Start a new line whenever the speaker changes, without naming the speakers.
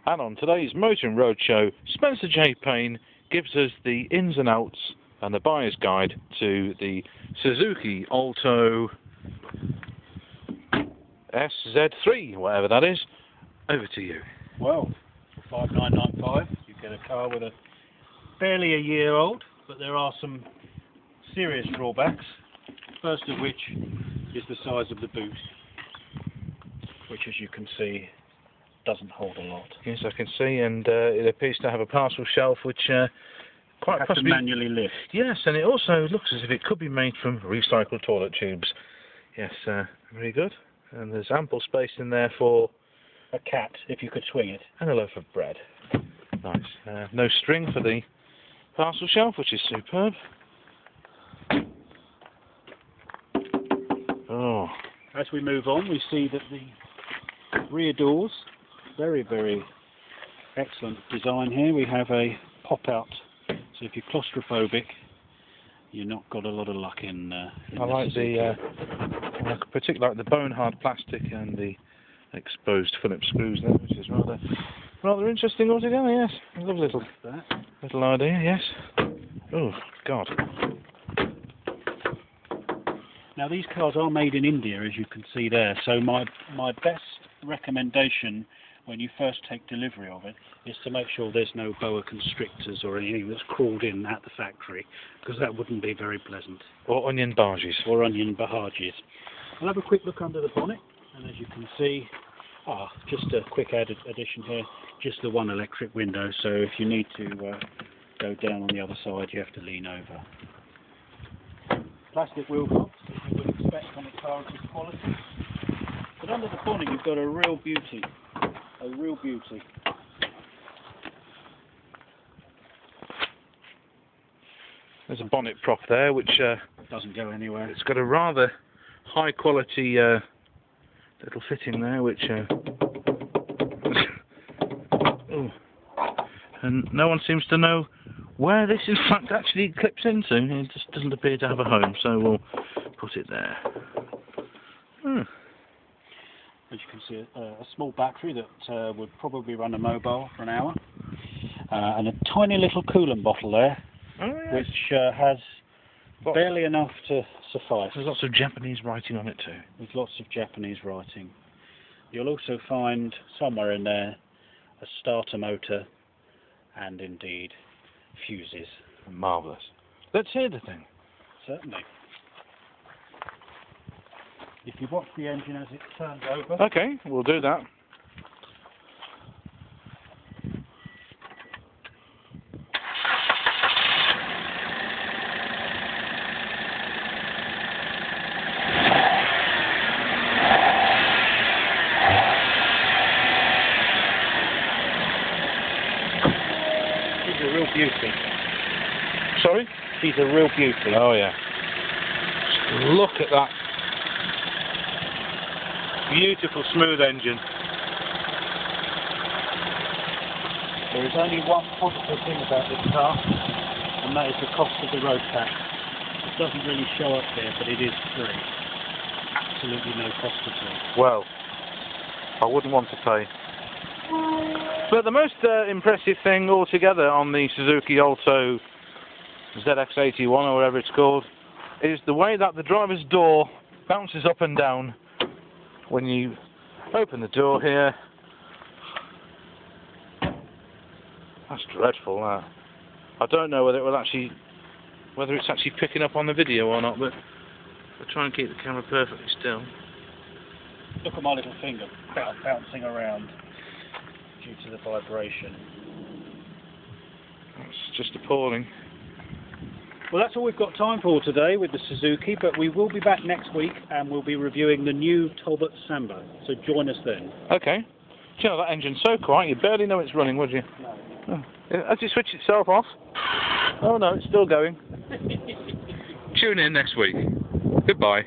And on today's Motor and Road Show, Spencer J. Payne gives us the ins and outs and the buyer's guide to the Suzuki Alto SZ3, whatever that is. Over to you.
Well, for $5,995, you get a car with a barely a year old, but there are some serious drawbacks. First of which is the size of the boot, which, as you can see, doesn't hold a lot.
Yes, I can see, and it appears to have a parcel shelf which quite
have
possibly
to manually lift.
Yes, and it also looks as if it could be made from recycled toilet tubes. Yes, very good. And there's ample space in there for
a cat, if you could swing it.
And a loaf of bread. Nice. No string for the parcel shelf, which is superb. Oh.
As we move on, we see that the rear doors, very, very excellent design here. We have a pop-out, so if you're claustrophobic, you've not got a lot of luck in
I like I particularly like the bone-hard plastic and the exposed Phillips screws there, which is rather interesting altogether. Yes, I love little idea. Yes. Oh God.
Now these cars are made in India, as you can see there. So my best recommendation when you first take delivery of it is to make sure there's no boa constrictors or anything that's crawled in at the factory, because that wouldn't be very pleasant.
Or onion barges.
Or onion barges. I'll have a quick look under the bonnet, and as you can see, just a quick added addition here, just the one electric window, so if you need to go down on the other side, you have to lean over. Plastic wheel cocks, as you would expect on a car of this quality. But under the bonnet you've got a real beauty. A real beauty.
There's a bonnet prop there which
doesn't go anywhere.
It's got a rather high quality little fitting there which oh. And no one seems to know where this in fact actually clips into. It just doesn't appear to have a home, so we'll put it there.
As you can see, a small battery that would probably run a mobile for an hour, and a tiny little coolant bottle there, which has barely enough to suffice.
There's lots of Japanese writing on it too.
There's lots of Japanese writing. You'll also find somewhere in there a starter motor and indeed fuses.
Marvellous. Let's hear the thing.
Certainly. If you watch the engine as it turns over.
Okay, we'll do that.
She's a real beauty.
Sorry?
She's a real beauty.
Oh yeah. Look at that. Beautiful smooth engine.
There is only one positive thing about this car, and that is the cost of the road tax. It doesn't really show up here, but it is free. Absolutely no cost at all.
Well, I wouldn't want to pay. But the most impressive thing altogether on the Suzuki Alto ZX81 or whatever it's called is the way that the driver's door bounces up and down when you open the door here. That's dreadful, that. I don't know whether it's actually picking up on the video or not, but I'll try and keep the camera perfectly still.
Look at my little finger bouncing around due to the vibration.
That's just appalling.
Well, that's all we've got time for today with the Suzuki, but we will be back next week and we'll be reviewing the new Talbot Samba, so join us then.
Okay. Do you know, that engine's so quiet you barely know it's running, would you?
No.
Oh. Has it switched itself off? Oh no, it's still going. Tune in next week. Goodbye.